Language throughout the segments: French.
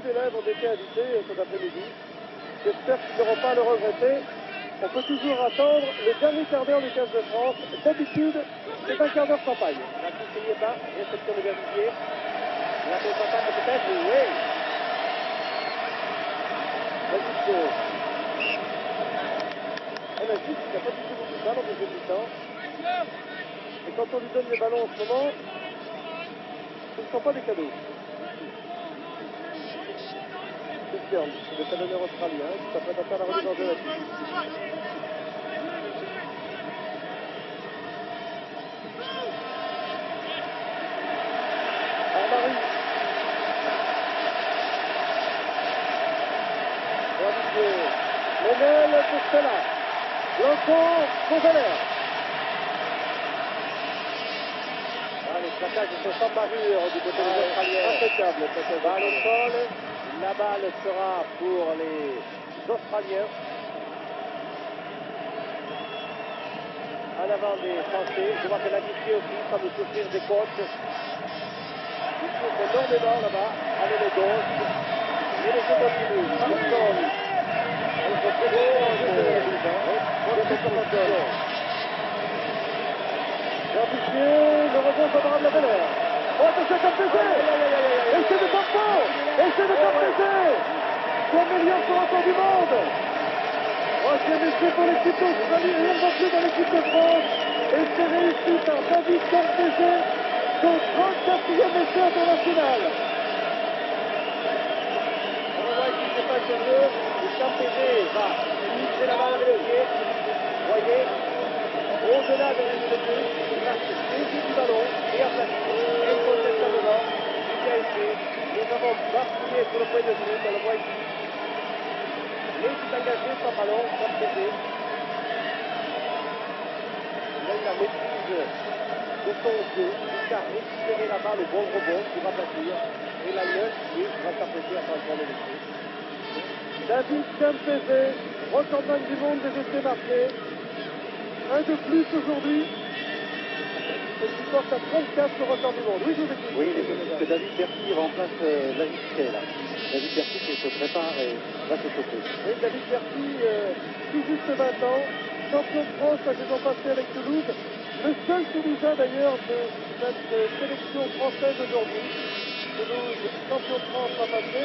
d'élèves ont été invités cet après-midi. J'espère qu'ils n'auront pas à le regretter. On peut toujours attendre le dernier quart d'heure du 15 de France. D'habitude, c'est un quart d'heure campagne. La conseillère bas, réception de Verdier. La contre-attaque peut-être, oui. On a dit qu'il n'y a pas du tout beaucoup de balles en deuxième mi-temps. Et quand on lui donne les ballons en ce moment, ce ne sont pas des cadeaux. Christian, le talonneur australien, qui s'apprête à faire la remise en jeu là-dessus. Armari. Lenel pour Stella. Blanco pour Valère. Les plaquages sont sans barrure du côté des Australiens. Impeccable. Balle au sol. La balle sera pour les Australiens. En avant des Français. Je vois que l'amitié aussi semble souffrir des côtes. Il souffre énormément là-bas. Allez le gauche. Et les jeux continuent. Marconi. Jean-Pichier, le rebond favorable à Valère. Oh, attention, Campese. Essai de tampon. Essai de Campese. C'est meilleur pour record du monde. Troisième essai pour l'équipe d'Australie. Rien ne va plus dans l'équipe de France. Et c'est réussi par David Campese, son 34e essai international. On voit qu'il ne fait pas le jeu. Le Campese va utiliser la balle avec le pied. Vous voyez, au-delà de la ligne de but, il va se saisir du ballon et aplatir incontestablement. Il y a été. Nous avons bafouillé sur le point de vue, on le voit ici. Mais il s'est engagé sans ballon, Campese. Il a eu la maîtrise de son jeu jusqu'à récupérer la balle au bon rebond pour aplatir. Et la 9, lui, va s'apprêter à transformer le jeu. David Campese, recordman du monde des essais marqués. Un de plus aujourd'hui. Et qui porte à 34 le record du monde. Oui, je vous écoute. Oui, que David Bercy remplace l'amitié là. David Bercy qui se prépare et va se chauffer. Oui, David Bercy, tout juste 20 ans, champion de France la saison passée avec Toulouse. Le seul Toulousain d'ailleurs de cette sélection française aujourd'hui. Toulouse, champion de France l'an passé.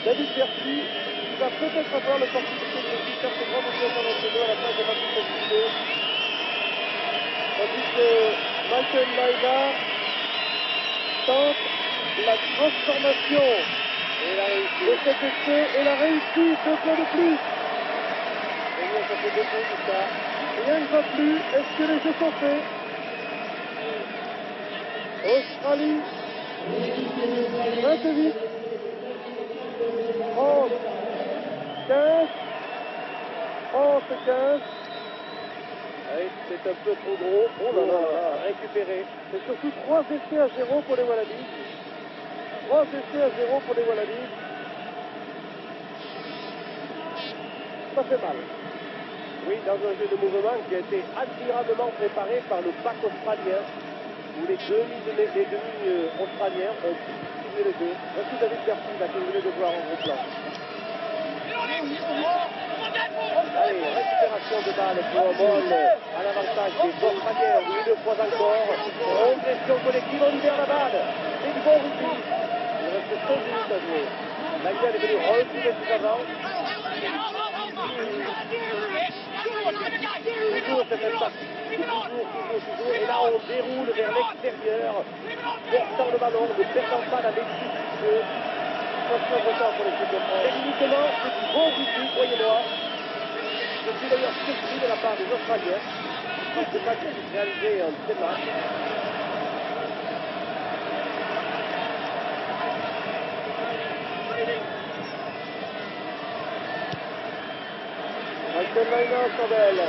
David Bercy, qui va peut-être avoir l'opportunité de faire ce grand mondial international à la fin de la possibilité. Tandis que Michael Maillard tente la transformation de cet essai et la réussite, 2 points de plus. Et bien, ça fait 2 points tout ça. Rien ne va plus. Est-ce que les jeux sont faits? Australie, 28. France, 15. France, 15. Oui, c'est un peu trop gros pour récupérer. C'est surtout 3 essais à 0 pour les Wallabies. 3 essais à 0 pour les Wallabies. Ça fait mal. Oui, dans un jeu de mouvement qui a été admirablement préparé par le bac australien, où les demi australiens ont pu distribuer le jeu. Voici David Bercy, là, que vous venez de voir en gros plan. Allez, récupération de balle pour un ball à l'avantage des Australiens, une fois encore. Progression collective, on libère la balle. C'est du bon rugby. Il reste 5 minutes à jouer. La gueule est venue reculer plus avant. Toujours cette attaque. Toujours. Et là, on déroule vers l'extérieur, portant le ballon, ne perdant pas la maîtrise du jeu. Attention de temps pour l'équipe de France. Techniquement, c'est du bon rugby, croyez-moi. Je suis d'ailleurs surpris de la part des Australiens. Je ne sais pas qu'ils puissent réaliser un tel match. Michael Maillard, Chandelle.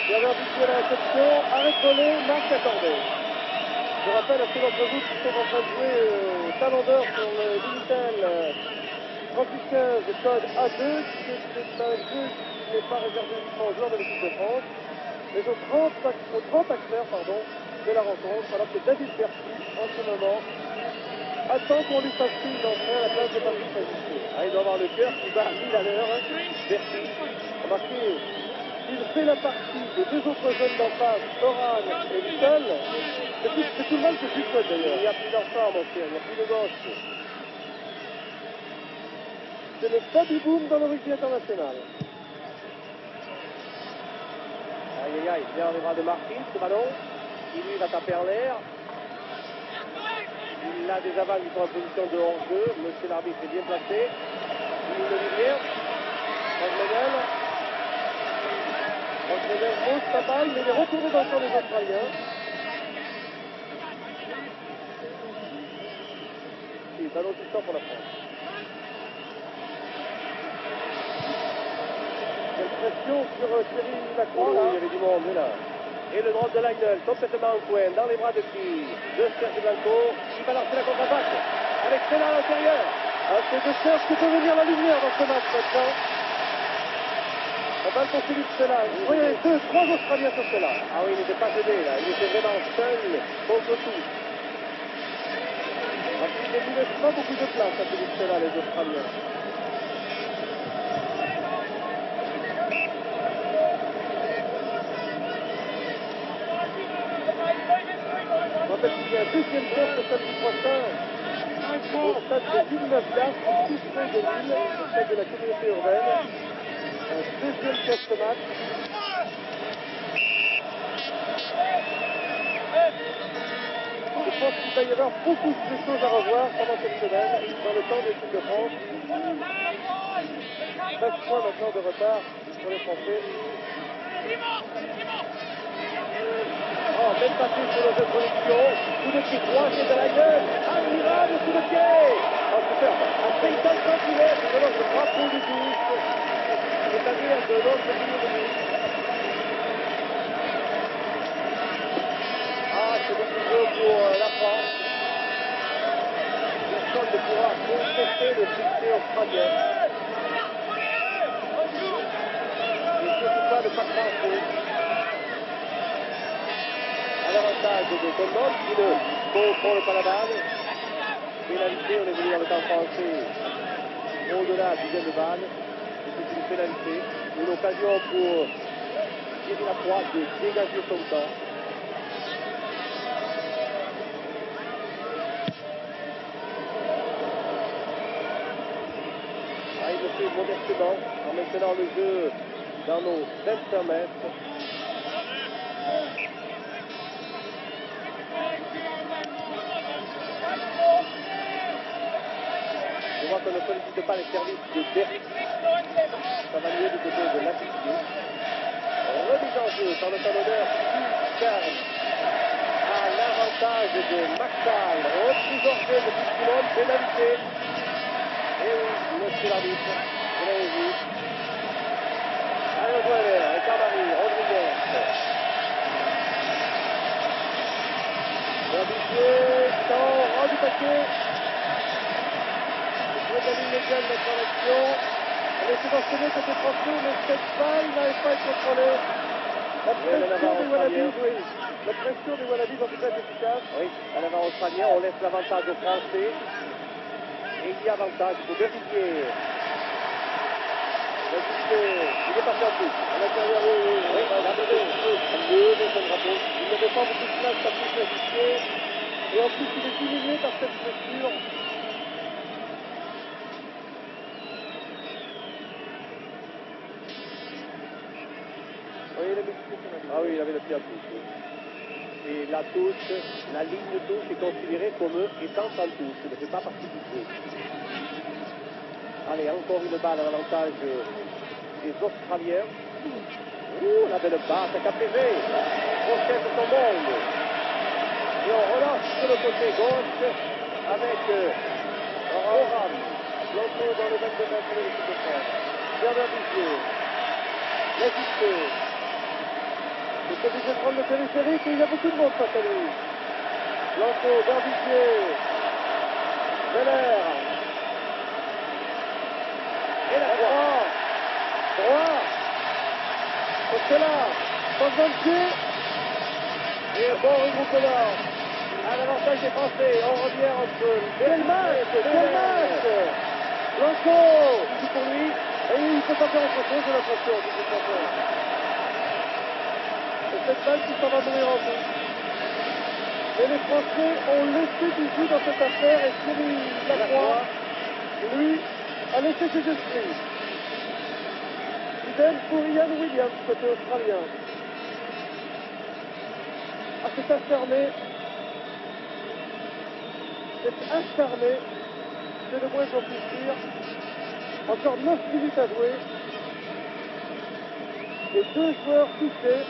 Qui avait habitué la réception, arrêt collé, marque accordée. Je rappelle à ceux d'entre vous qui sont en train de jouer au talon d'or sur le Minitel 3815 code A2, que c'est un jeu qui n'est pas réservé uniquement aux joueurs de l'équipe de France, mais aux 30 acteurs de la rencontre, alors que David Bercy, en ce moment, attend qu'on lui fasse signe d'entrer à la place de Patrick Magister. Ah, il doit avoir le cœur qui bat à 1000 à l'heure. Berti. Remarquez, il fait la partie des deux autres jeunes d'en face, Oran et Little. C'est tout le monde que je lui souhaite Il d'ailleurs. n'y a plus d'enfants, mon cher, il n'y a plus de gosses. C'est le baby-boom dans le rugby international. Aïe, aïe, aïe, bien dans les bras de Martin, ce ballon. Il lui va taper en l'air. Il a des avales qui sont en position de hors-jeu. Monsieur l'arbitre est bien placé. Il ne dit rien. Rosmedel pose sa balle, mais il est retourné dans le camp des Australiens. Et ballon du temps pour la France. Quelle pression sur Thierry Lacroix Oh, là. il y avait du monde là. Et le drôle de Leidel, complètement en coin, dans les bras de qui? De Serge Blanco, qui va lancer la contre-attaque. Avec Sena à l'intérieur. Ah, c'est de Serge qui peut venir la lumière dans ce match maintenant. La balle pour Philippe Sella. Oui, il y avait trois Australiens sur Sella. Ah oui, il n'était pas aidé là, il était vraiment seul contre tout. Ah, il ne lui laisse pas beaucoup de place à Philippe Sella, les Australiens. Je rappelle qu'il y a un deuxième test le samedi prochain au stade de Villeneuve-d'Ascq, tout près de Lille, au stade de la communauté urbaine. Un deuxième test match. Je pense qu'il va y avoir beaucoup de choses à revoir pendant cette semaine dans le temps de l'équipe de France. 13 points maintenant de retard pour les Français. Oh, même passé sur le jeu de production. Coup de pied croisé de la gueule. Admirable coup de pied. Oh, super. À 50 cm de notre drapeau de touche. C'est-à-dire de notre ligne de but. Ah, c'est beaucoup de jeu pour la France. Personne ne pourra contester le succès australien. Et surtout pas le pas français. À l'avantage de Condon qui ne contrôle pas la balle. Pénalité, on est venu dans le camp français au-delà du gain de balle. Et c'est une pénalité, une occasion pour Thierry Lacroix de dégager son temps. Ah, il le fait modestement en maintenant le jeu dans nos 25 mètres. Je vois qu'on ne sollicite pas les services de Berti. Ça va mieux du côté de l'assisté. Remise en jeu par le talonneur Stern à l'avantage de Maxal. Reprise hors jeu de Simon, pénalité. Et oui, monsieur l'arbitre, vous l'avez vu. Allez, on joue avec Carmari, Rodriguez. Verbissier, temps, rang du paquet. La ligne médiane mettre en action. Elle est subventionnée côté français, mais cette balle n'arrive pas à être contrôlée. La pression des Wallabies, oui. La pression des Wallabies en tout cas est efficace. Oui, à l'avant australien, on laisse l'avantage aux Français. Et il y a avantage pour Berbissier. Berbissier, il est passé en plus. À l'intérieur, oui, il a levé son drapeau. Il n'avait pas beaucoup de place à plus Berbissier. Et en plus, il est diminué par cette blessure. Ah oui, il avait le pied en touche. Et la touche, la ligne de touche est considérée comme étant en touche. Elle ne fait pas partie du jeu. Allez, encore une balle à l'avantage des Australiens. Ouh, la belle basse à Capévé. Rochette son monde. Et on relance sur le côté gauche avec Oram. Blanco dans le 22 mètres de l'équipe de France. Bernard Bissier. L'assisté. Il est obligé de prendre le périphérique et il y a beaucoup de monde face à lui. Blanco, Berbizier, Veller. Et la croix. Droit. Costello. Passe dans le pied. Et un bon regroupement. À l'avantage des Français, on revient entre Quel match! Quel match! Blanco! Tout pour lui. Et il ne peut pas faire autre chose, j'ai l'impression, du défenseur. Et cette balle qui s'en va mourir en tout. Et les Français ont laissé du jus dans cette affaire et Thierry Lacroix, lui, a laissé ses esprits. Idem pour Ian Williams, côté australien. Ah, c'est acharné. C'est acharné. C'est le moins qu'on puisse dire. Encore 9 minutes à jouer. Et 2 joueurs touchés.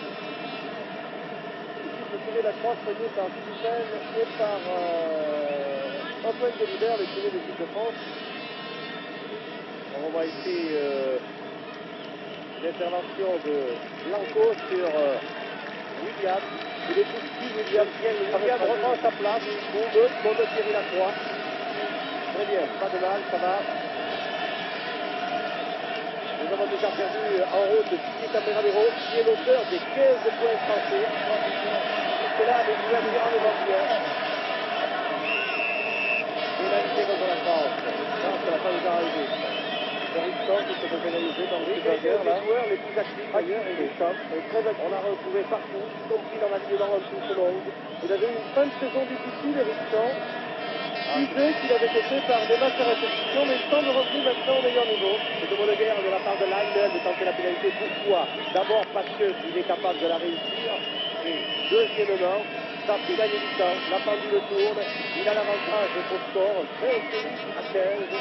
Ici, c'est tiré la croix soignée par Stupel et par Antoine Delibert, le tiré de l'équipe de France. On voit ici l'intervention de Blanco sur William. Il est tout petit, William reprend sa place pour de Thierry Lacroix. Très bien, pas de mal, ça va. Nous avons déjà perdu en route Didier Cameravero, qui est l'auteur des 15 points français. C'est là avec Julien devant bien. Et la lutte contre la France. Non, ça va pas nous arriver. Ericsson qui se fait pénaliser dans le joueurs les plus actifs d'ailleurs, Ericsson. On l'a retrouvé partout, y compris dans la ligne en touche longue. Il avait une fin de saison difficile, Ericsson. Usé qu'il avait été par des matchs à répétition, mais il semble revenu maintenant au meilleur niveau. C'est de bonne guerre de la part de Leibniz de tenter la pénalité. Pourquoi? D'abord parce qu'il est capable de la réussir. Et deuxièmement, ça fait gagner du temps. La pendule tourne. Il a l'avantage au score 20 à 15.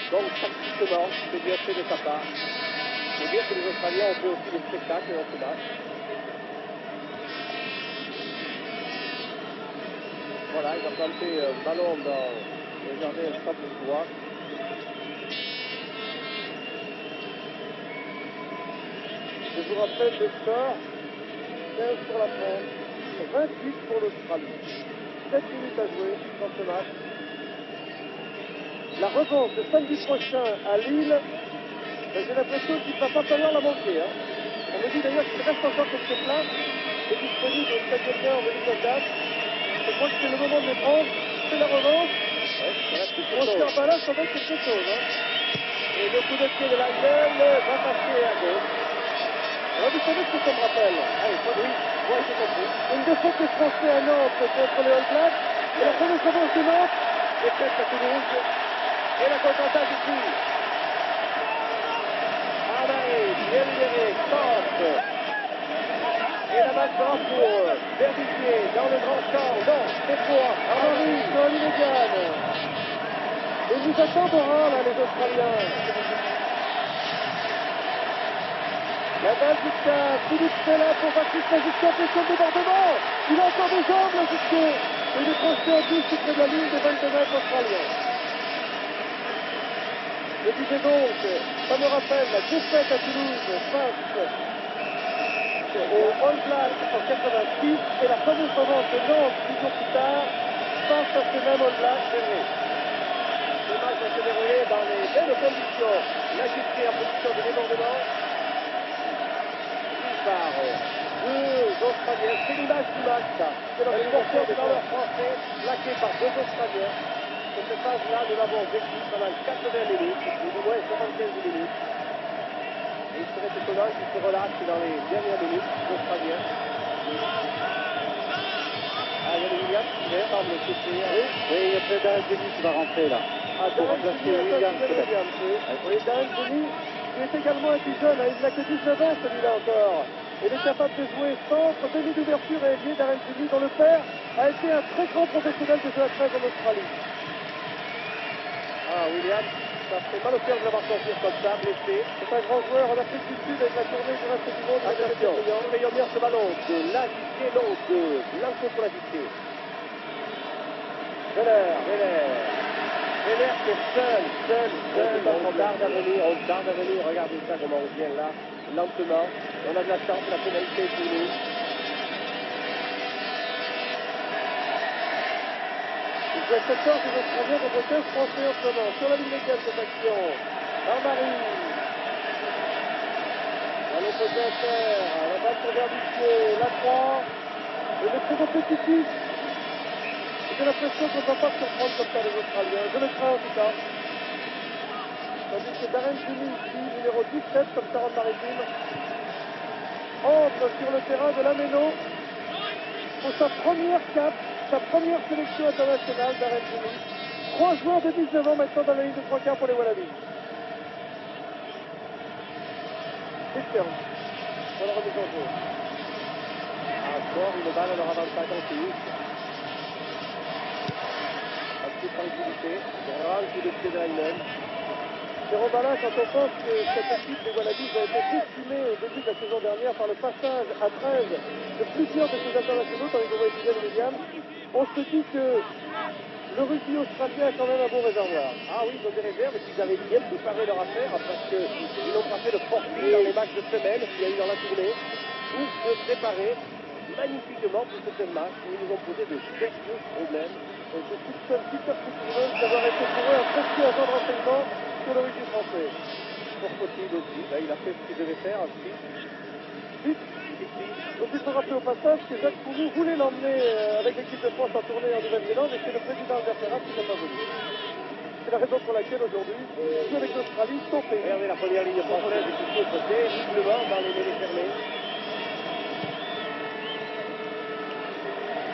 Donc, tactiquement, c'est bien fait de sa part. Il faut dire que les Australiens ont fait aussi des spectacles dans ce match. Voilà, il a planté un ballon dans le jardin strasbourgeois. Je vous rappelle le score, 15 pour la France, 28 pour l'Australie. 7 minutes à jouer dans ce match. La revanche de samedi prochain à Lille, ben, j'ai l'impression qu'il ne va pas falloir la manquer. Hein. On me dit d'ailleurs qu'il reste encore quelques places et disponibles au stade de en venue de date. Je crois que c'est le moment de les prendre. C'est la revanche. Ouais, On se fait là, ça va être quelque chose. Hein. et le coup de pied de la gueule va passer à gauche. Alors, vous savez ce que ça me rappelle? Allez, oui, j'ai compris. Une défaite des Français à Nantes contre les All Blacks. Et la première revanche de Nantes. Défaite à Toulouse. Et la contre-attaque ici. Amaré, bien libéré, centre. Et la balle sera pour Verdigier dans le grand champ. Non, c'est pour Henri, dans l'immédiane. Et nous attendons là, les Australiens. La balle jusqu'à Philippe Stella pour Baptiste Jusqu'à pression de débordement. Il a encore des jambes, là, jusqu'à. Et il est projeté en plus près de la ligne des 22 mètres australiens. Le but est donc, ça me rappelle la défaite à Toulouse face au All Blacks en 86 et la fameuse revanche de Nantes 10 jours plus tard face à ces mêmes All Blacks. C'est vrai. Le match va se dérouler dans les belles conditions. La Chypre en position de débordement. Par deux Australiens. C'est l'image du match, ça. C'est le porteur de valeur français, plaqué par deux Australiens. Cette phase-là, nous l'avons vécue pendant 80 minutes, ou du moins 75 minutes. Et il serait étonnant qu'il se relâche dans les dernières minutes, les Australiens. Ah, il y a le Williams qui vient, semble souffrir. Oui, il y a peut-être Darren Denis qui va rentrer là. Ah, Darren Denis, oui, Darren Denis, qui est également un petit jeune, hein, il n'a que 19 ans celui-là encore. Il est capable de jouer centre, demi d'ouverture et ailier. Darren Denis, dont le père a été un très grand professionnel de jeu à 13 en Australie. Ah, Williams, ça fait mal au cœur de l'avoir sortir comme ça, blessé. C'est un grand joueur en Afrique du Sud avec la tournée du reste du monde. Attention, surveillons bien ce ballon de l'agité, non, de Blanco pour l'agité. Veller qui est seul. On tarde à venir, regardez ça comment on vient là, lentement. On a de la chance, la pénalité est pour nous. Il joue à 14 des Australiens contre 15 Français en ce moment. Sur la ligne légale cette action. Armari. À l'opposé à terre. La balle pour Verdigier. La 3. Et le très compétitif j'ai l'impression qu'on ne va pas surprendre comme ça les Australiens. Je le crains en tout cas. Tandis que Darren Jimmy ici, numéro 17 comme Charente-Maritime, entre sur le terrain de la Méno pour sa première cape, sa première sélection internationale. Darren Jimmy. 3 joueurs de 19 ans maintenant dans la ligne de 3 quarts pour les Wallabies. Christian, pour la remise en jeu. Encore une balle à leur avantage en touche. Un coup de tranquillité, grand coup de pied de Ayman. Jérôme Alain, quand on pense que cette équipe des Wallabies a été décimée au début de la saison dernière par le passage à 13 de plusieurs de ses internationaux, comme Hugo et Williams, on se dit que le rugby australien a quand même un bon réservoir. Ah oui, ils ont des réserves et qu'ils avaient bien préparé leur affaire parce qu'ils n'ont pas fait de forfait dans les matchs de semaine qu'il y a eu dans la tournée pour se préparer magnifiquement pour ce match où ils nous ont posé de sérieux problèmes. Et je soupçonne Peter Fitzgibbon d'avoir été pour eux un précieux agent de renseignement sur le rugby français. Fort possible aussi. Là, il a fait ce qu'il devait faire ensuite. Donc il faut rappeler au passage que Jacques Kourou voulait l'emmener avec l'équipe de France en tournée en Nouvelle-Zélande et c'est le président Albert Ferrat qui n'a pas voulu. C'est la raison pour laquelle aujourd'hui, jouer avec l'Australie, son pays. Regardez la première ligne française qui souffre terriblement dans les mêlées fermées.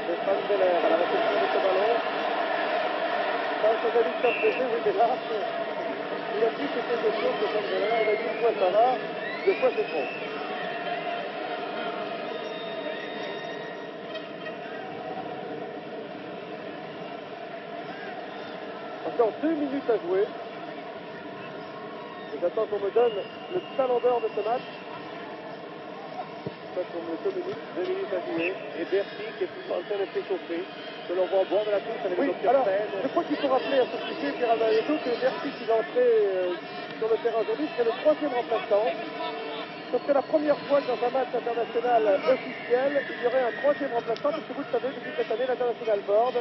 Stéphane Zeller à la réception de ce ballon. Quand on a dit que ça faisait, oui, mais là, il a dit que c'était des choses de Stéphane Zeller. Il a dit une fois ça va, 2 fois c'est trop. Encore 2 minutes à jouer. Et j'attends qu'on me donne le talon d'or de ce match. Ça, qu'on me communique. 2 minutes à jouer. Et Bercy qui est tout en train de s'échauffer. Que l'on voit au bord de la touche avec Oui, le docteur alors, Fred. je crois qu'il faut rappeler à ce sujet, Pierre Alvarado, que Bercy qui va entrer sur le terrain aujourd'hui serait le 3e remplaçant. Ce serait la première fois que dans un match international officiel, il y aurait un 3e remplaçant, parce que vous le savez, depuis cette année, l'International Board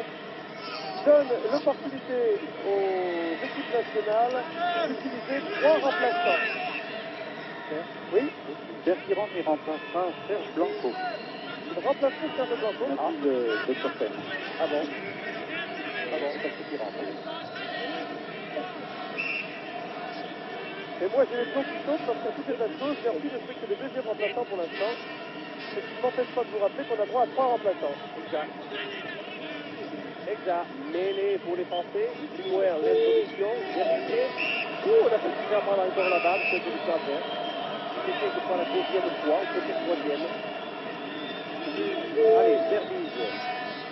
donne l'opportunité aux équipes nationales d'utiliser 3 remplaçants. Oui, Bercy rentre et remplacera Serge Blanco. il remplacerait Serge Blanco. Depuis le Dr. Pen. Ah bon? Ah bon, parce qu'il rentre. Et moi, j'ai les pions qui sautent parce qu'à toutes les choses, Bercy ne fait que le 2e remplaçant pour l'instant. Ce qui ne m'empêche pas de vous rappeler qu'on a droit à 3 remplaçants. Exact. Exact. Mêlée pour les Français. Du moins, l'introduction. Vérifié. On a fait super mal encore la balle. C'est du cadre. C'était, je crois, la 2e fois, ou peut-être 3e. Allez, Service.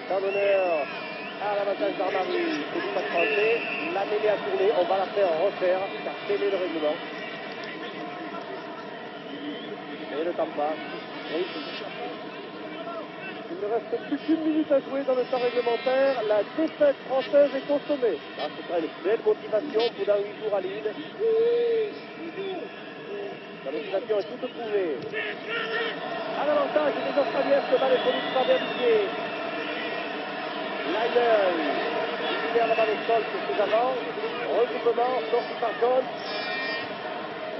Cardonneur à l'avantage d'Armari. C'est du match français. La mêlée a tourné. On va la faire refaire, car c'est le règlement. Et le temps passe. Oui. Il ne reste plus qu'une minute à jouer dans le temps réglementaire. La défaite française est consommée. Ah, ce sera une belle motivation pour dans 8 jours à Lille. La motivation est toute trouvée. À l'avantage des Australiens, ce bal est produit par Verdier. Lionel, il perd la balle au sol sur ses avants. Regroupement, sorti par John.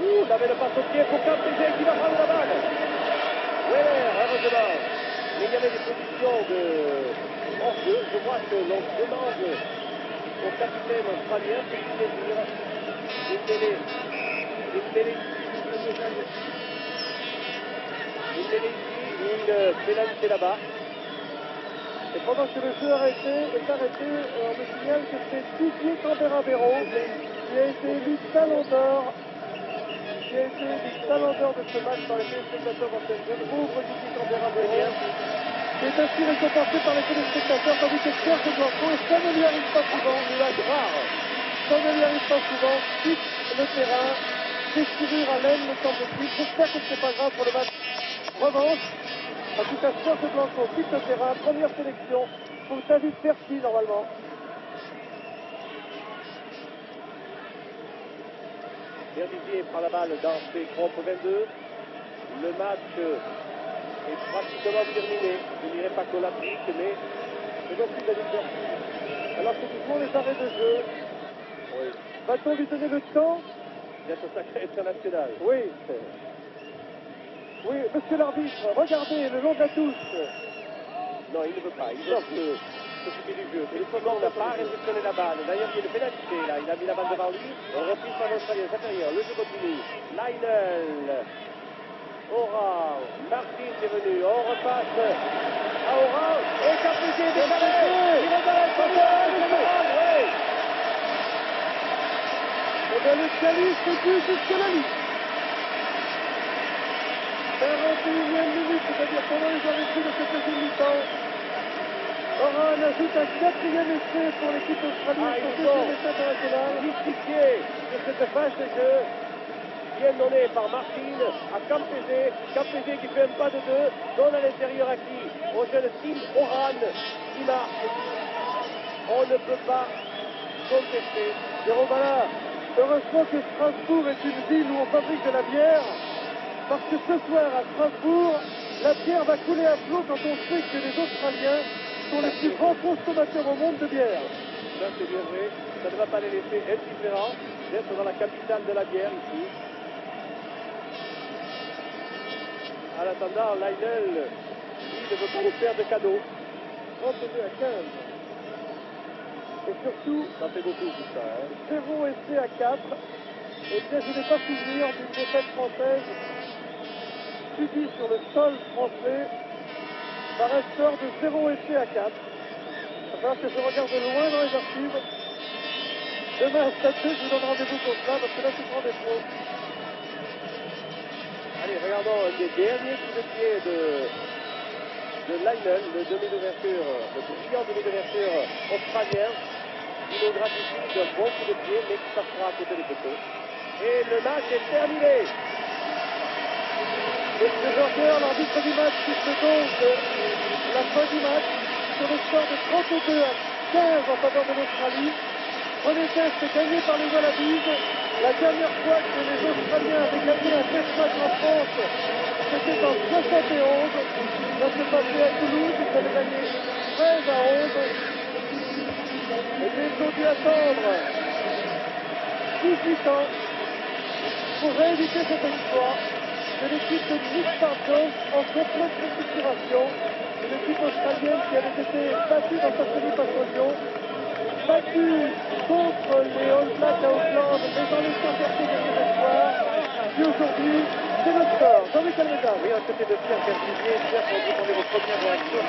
Il avait le passe au pied pour Campbell qui va prendre la balle. Weller, heureusement. Mais il y avait des positions de hors-jeu. Je vois que l'on demande au capitaine australien de saisir une mêlée une pénalité là-bas. Et pendant que le jeu est arrêté, on me signale que c'est Didier Cambera-Béraud qui a été élu talon d'or. Qui a été élu talon d'or de ce match par les téléspectateurs d'antenne. Pauvre Didier Cambera-Béraud, qui est ainsi récompensé par les téléspectateurs, tandis que Serge Blanco, ça ne lui arrive pas souvent, il a rare. Ça ne lui arrive pas souvent, quitte le terrain, déchirure à l'aine, me semble-t-il. J'espère que ce n'est pas grave pour le match revanche. En tout cas, Serge Blanco quitte le terrain, première sélection pour David Bercy normalement. Verdier prend la balle dans ses propres 22. Le match est pratiquement terminé. Je ne dirais pas olympique, mais c'est donc plus David Bercy. Alors que nous jouons les arrêts de jeu. oui, Va-t-on lui donner le temps? d'être sacré international. Oui. Oui, monsieur l'arbitre, regardez le long de la touche. Non, il ne veut pas. Il veut que s'occuper du jeu. Et le Saumon n'a pas réceptionné la balle. D'ailleurs, il y a une pénalité là. Il a mis la balle devant lui. Reprise par l'Australien supérieur. Le jeu continue. Lionel. Oran. Martin est venu. On repasse à Oran. Et Campese décalé. Il est dans la première. Oui. Et bien le Calice est plus jusque la ligne. 41e minute, c'est-à-dire pendant les arrêts de cette deuxième mi-temps. Oran ajoute un 4e essai pour l'équipe australienne, son deuxième essai international. Justifié de cette phase de jeu, bien donné par Martin à Campese. Campese qui fait un pas de deux, donne à l'intérieur à qui? Au jeune Tim Oran qui marque. On ne peut pas contester. Jérôme Ballard, heureusement que Strasbourg est une ville où on fabrique de la bière, parce que ce soir à Strasbourg, la bière va couler à flot quand on sait que les Australiens sont les plus grands consommateurs au monde de bière. Ça c'est bien vrai, ça ne va pas les laisser indifférents d'être dans la capitale de la bière ici. En attendant, Lionel, lui, ne veut pas nous faire de cadeaux. 32 à 15. Et surtout, Ça fait beaucoup tout ça. Hein. 0 essai à 4. Et bien, je n'ai pas souvenir d'une défaite française subie sur le sol français par un score de 0 essai à 4. Il va falloir que je regarde de loin dans les archives. Demain à Stade 2, je vous donne rendez-vous pour cela, parce que là, c'est grand défaut. Allez, regardons un des derniers coups de pied de Lionel, le demi d'ouverture, le brillant demi d'ouverture australien. Il nous gratifie d'un bon coup de pied, mais qui passera à côté des poteaux. Et le match est terminé. Monsieur Jorger, l'arbitre du match, qui se donc la fin du match sur le score de 32 à 15 en faveur de l'Australie. Premier test gagné par les Wallabies. La dernière fois que les Australiens avaient gagné un test match en France, c'était en 71. Ça s'est passé à Toulouse, ils avaient gagné 13 à 11. Et ils ont dû attendre 18 ans pour rééditer cet exploit de l'équipe de Nick Jones en complète restructuration. Une équipe australienne qui avait été battue dans sa série face au Lyon, battue contre les All Blacks à Auckland, mais dans les emportés de ces espoirs. Puis aujourd'hui, c'est le score. Jean-Michel Mézard. Oui, à côté de Pierre Berthier, Pierre, pour vous demander vos premières réactions.